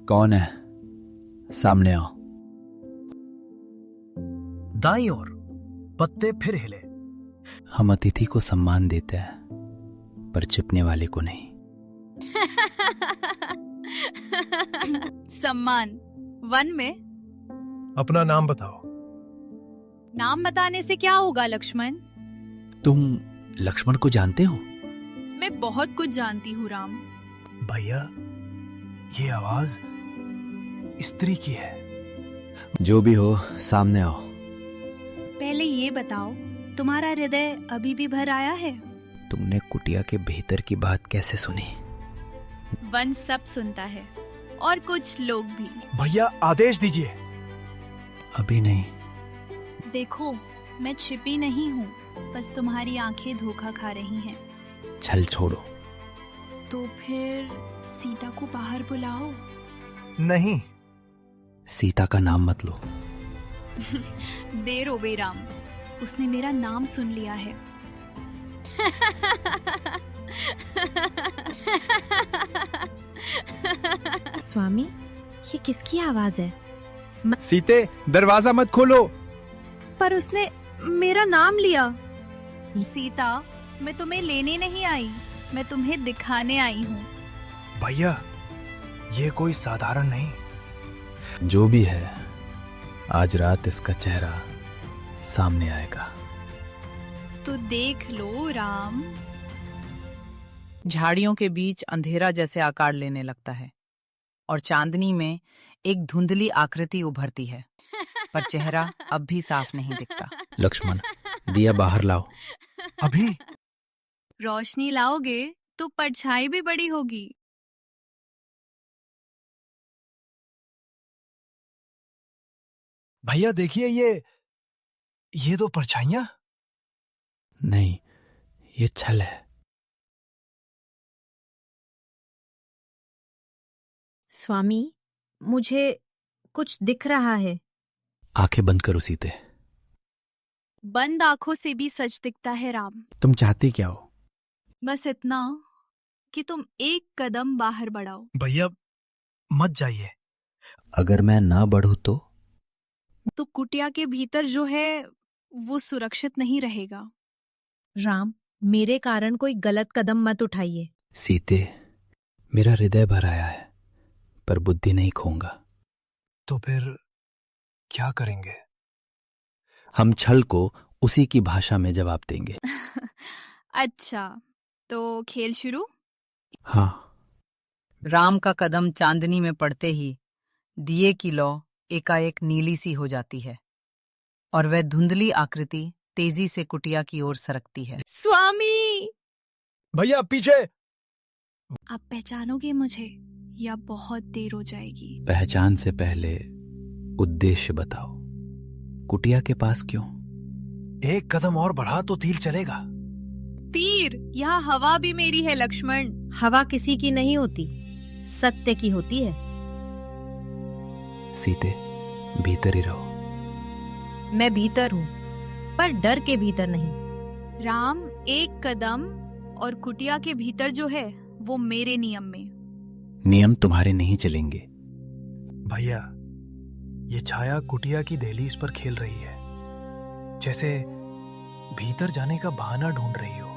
कौन है? सामने आओ। दाईं ओर पत्ते फिर हिले। हम अतिथि को सम्मान देते हैं, पर चिपने वाले को नहीं। सम्मान वन में? अपना नाम बताओ। नाम बताने से क्या होगा लक्ष्मण? तुम लक्ष्मण को जानते हो? मैं बहुत कुछ जानती हूँ राम। भैया, ये आवाज स्त्री की है। जो भी हो, सामने आओ। पहले ये बताओ, तुम्हारा हृदय अभी भी भर आया है? तुमने कुटिया के भीतर की बात कैसे सुनी? वन सब सुनता है, और कुछ लोग भी। भैया, आदेश दीजिए। अभी नहीं। देखो, मैं छिपी नहीं हूँ, बस तुम्हारी आंखें धोखा खा रही हैं। छल छोड़ो। तो फिर सीता को बाहर बुलाओ। नहीं। सीता का नाम मत लो। देर हो गई राम, उसने मेरा नाम सुन लिया है। स्वामी, ये किसकी आवाज है? सीते, दरवाजा मत खोलो। पर उसने मेरा नाम लिया। सीता, मैं तुम्हें लेने नहीं आई, मैं तुम्हें दिखाने आई हूँ। भैया, ये कोई साधारण नहीं। जो भी है, आज रात इसका चेहरा सामने आएगा। तो देख लो राम। झाड़ियों के बीच अंधेरा जैसे आकार लेने लगता है और चांदनी में एक धुंधली आकृति उभरती है, पर चेहरा अब भी साफ नहीं दिखता। लक्ष्मण, दिया बाहर लाओ। अभी? रोशनी लाओगे तो परछाई भी बड़ी होगी। भैया देखिए, ये दो परछाइयां। नहीं, ये छल है। स्वामी, मुझे कुछ दिख रहा है। आंखें बंद करो सीते। बंद आंखों से भी सच दिखता है राम। तुम चाहती क्या हो? बस इतना कि तुम एक कदम बाहर बढ़ाओ। भैया, मत जाइए। अगर मैं ना बढ़ूं तो कुटिया के भीतर जो है वो सुरक्षित नहीं रहेगा। राम, मेरे कारण कोई गलत कदम मत उठाइए। सीते, मेरा हृदय भर आया है, पर बुद्धि नहीं खोऊंगा। तो फिर क्या करेंगे? हम छल को उसी की भाषा में जवाब देंगे। अच्छा, तो खेल शुरू? हाँ। राम का कदम चांदनी में पड़ते ही दिए की लौ एकाएक नीली सी हो जाती है और वह धुंधली आकृति तेजी से कुटिया की ओर सरकती है। स्वामी! भैया, पीछे! आप पहचानोगे मुझे या बहुत देर हो जाएगी? पहचान से पहले उद्देश्य बताओ। कुटिया के पास क्यों? एक कदम और बढ़ा तो तीर चलेगा। तीर? यहाँ हवा भी मेरी है लक्ष्मण। हवा किसी की नहीं होती, सत्य की होती है। सीते, भीतर ही रहो। मैं भीतर हूँ, पर डर के भीतर नहीं। राम, एक कदम और कुटिया के भीतर जो है वो मेरे नियम में। नियम तुम्हारे नहीं चलेंगे। भैया, ये छाया कुटिया की दहलीज पर खेल रही है, जैसे भीतर जाने का बहाना ढूंढ रही हो।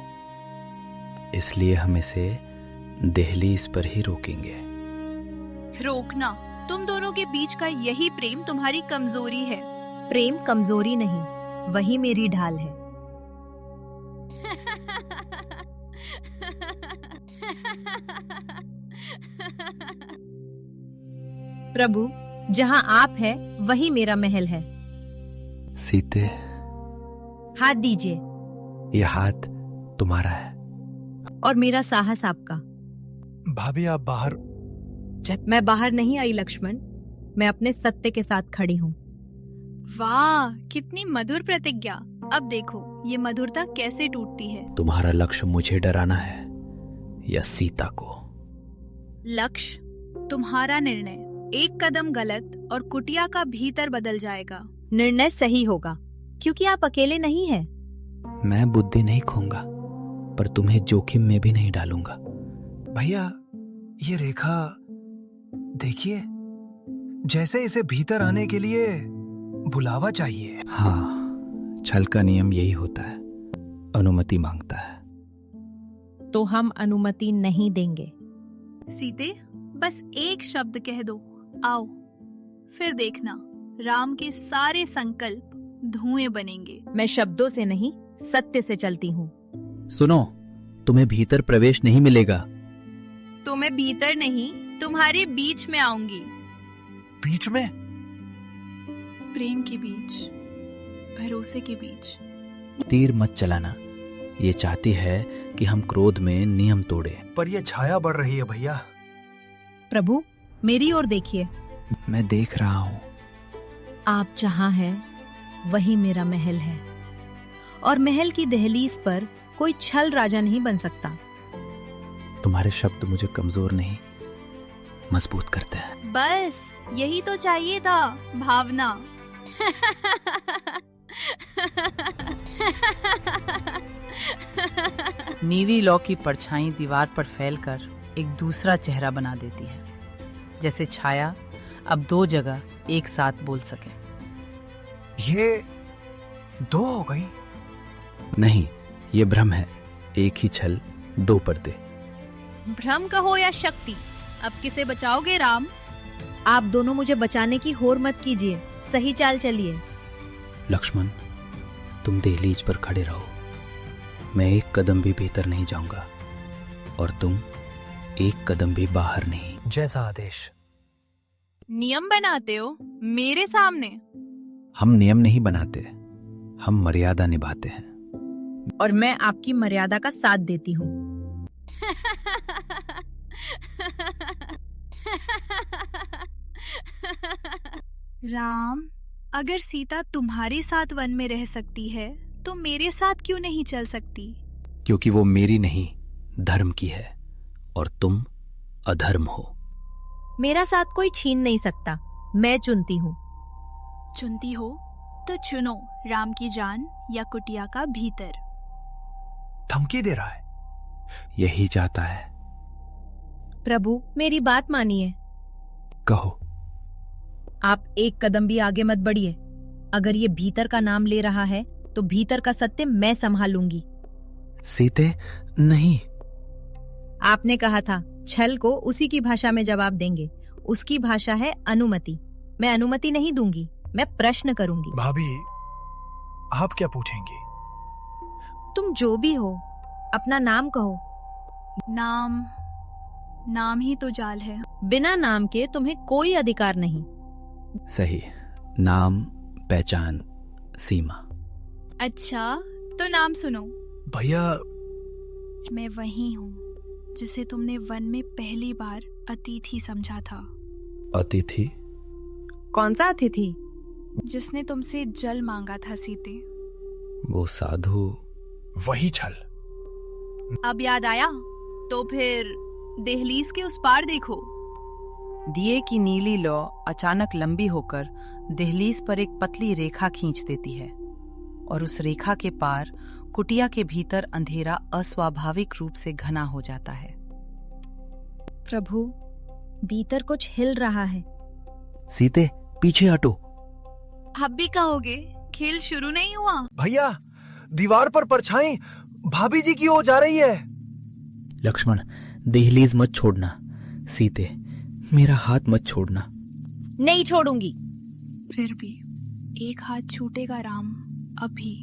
इसलिए हम इसे दहलीज पर ही रोकेंगे। रोकना? तुम दोनों के बीच का यही प्रेम तुम्हारी कमजोरी है। प्रेम कमजोरी नहीं, वही मेरी ढाल है। प्रभु, जहाँ आप है वही मेरा महल है। सीते, हाथ दीजिए। यह हाथ तुम्हारा है। और मेरा साहस आपका। भाभी, आप बाहर। मैं बाहर नहीं आई लक्ष्मण, मैं अपने सत्य के साथ खड़ी हूँ। वाह, कितनी मधुर प्रतिज्ञा। अब देखो ये मधुरता कैसे टूटती है। तुम्हारा लक्ष्य मुझे डराना है या सीता को? लक्ष्य तुम्हारा निर्णय। एक कदम गलत और कुटिया का भीतर बदल जाएगा। निर्णय सही होगा, क्योंकि आप अकेले नहीं हैं। मैं बुद्धि नहीं खोऊंगा, पर तुम्हें जोखिम में भी नहीं डालूंगा। भैया, ये रेखा देखिए। जैसे इसे भीतर आने के लिए बुलावा चाहिए। हाँ, छल का नियम यही होता है, अनुमति मांगता है। तो हम अनुमति नहीं देंगे। सीते, बस एक शब्द कह दो, आओ। फिर देखना, राम के सारे संकल्प धुएं बनेंगे। मैं शब्दों से नहीं, सत्य से चलती हूँ। सुनो, तुम्हें भीतर प्रवेश नहीं मिलेगा। तो मैं भीतर नहीं, तुम्हारे बीच में आऊंगी। बीच में? प्रेम के बीच, भरोसे के बीच। तीर मत चलाना, ये चाहती है कि हम क्रोध में नियम तोड़े। पर ये छाया बढ़ रही है भैया। प्रभु, मेरी ओर देखिए। मैं देख रहा हूँ। आप जहाँ है वही मेरा महल है, और महल की दहलीज पर कोई छल राजा नहीं बन सकता। तुम्हारे शब्द मुझे कमजोर नहीं, मजबूत करते हैं। बस यही तो चाहिए था, भावना। नीली लौ की परछाई दीवार पर फैलकर एक दूसरा चेहरा बना देती है, जैसे छाया अब दो जगह एक साथ बोल सके। ये दो हो गई? नहीं, ये भ्रम है। एक ही छल, दो पर्दे। भ्रम कहो या शक्ति, अब किसे बचाओगे राम? आप दोनों मुझे बचाने की होड़ मत कीजिए, सही चाल चलिए। लक्ष्मण, तुम दहलीज पर खड़े रहो। मैं एक कदम भी भीतर नहीं जाऊंगा, और तुम एक कदम भी बाहर नहीं। जैसा आदेश। नियम बनाते हो मेरे सामने? हम नियम नहीं बनाते, हम मर्यादा निभाते हैं। और मैं आपकी मर्यादा का साथ देती हूँ। राम, अगर सीता तुम्हारे साथ वन में रह सकती है तो मेरे साथ क्यों नहीं चल सकती? क्योंकि वो मेरी नहीं, धर्म की है, और तुम अधर्म हो। मेरा साथ कोई छीन नहीं सकता, मैं चुनती हूँ। चुनती हो तो चुनो राम की जान या कुटिया का भीतर। धमकी दे रहा है। यही चाहता है। प्रभु, मेरी बात मानिए। कहो। आप एक कदम भी आगे मत बढ़िए। अगर ये भीतर का नाम ले रहा है तो भीतर का सत्य मैं संभालूंगी। सीते, नहीं। आपने कहा था छल को उसी की भाषा में जवाब देंगे। उसकी भाषा है अनुमति। मैं अनुमति नहीं दूंगी, मैं प्रश्न करूंगी। भाभी, आप क्या पूछेंगी? तुम जो भी हो, अपना नाम कहो। नाम ही तो जाल है। बिना नाम के तुम्हें कोई अधिकार नहीं। सही, नाम, पहचान, सीमा। अच्छा, तो नाम सुनो। भैया, मैं वही हूँ जिसे तुमने वन में पहली बार अतिथि समझा था। अतिथि? कौन सा अतिथि? जिसने तुमसे जल मांगा था सीते। वो साधु। वही छल। अब याद आया? तो फिर दहलीज के उस पार देखो। दिए की नीली लौ अचानक लंबी होकर दहलीज पर एक पतली रेखा खींच देती है, और उस रेखा के पार कुटिया के भीतर अंधेरा अस्वाभाविक रूप से घना हो जाता है। प्रभु, भीतर कुछ हिल रहा है। सीते, पीछे हटो। अब भी कहोगे खेल शुरू नहीं हुआ? भैया, दीवार पर परछाई भाभी जी की ओर जा रही है। लक्ष्मण, दहलीज मत छोड़ना। सीते, मेरा हाथ मत छोड़ना। नहीं छोड़ूंगी। फिर भी एक हाथ छूटेगा राम, अभी।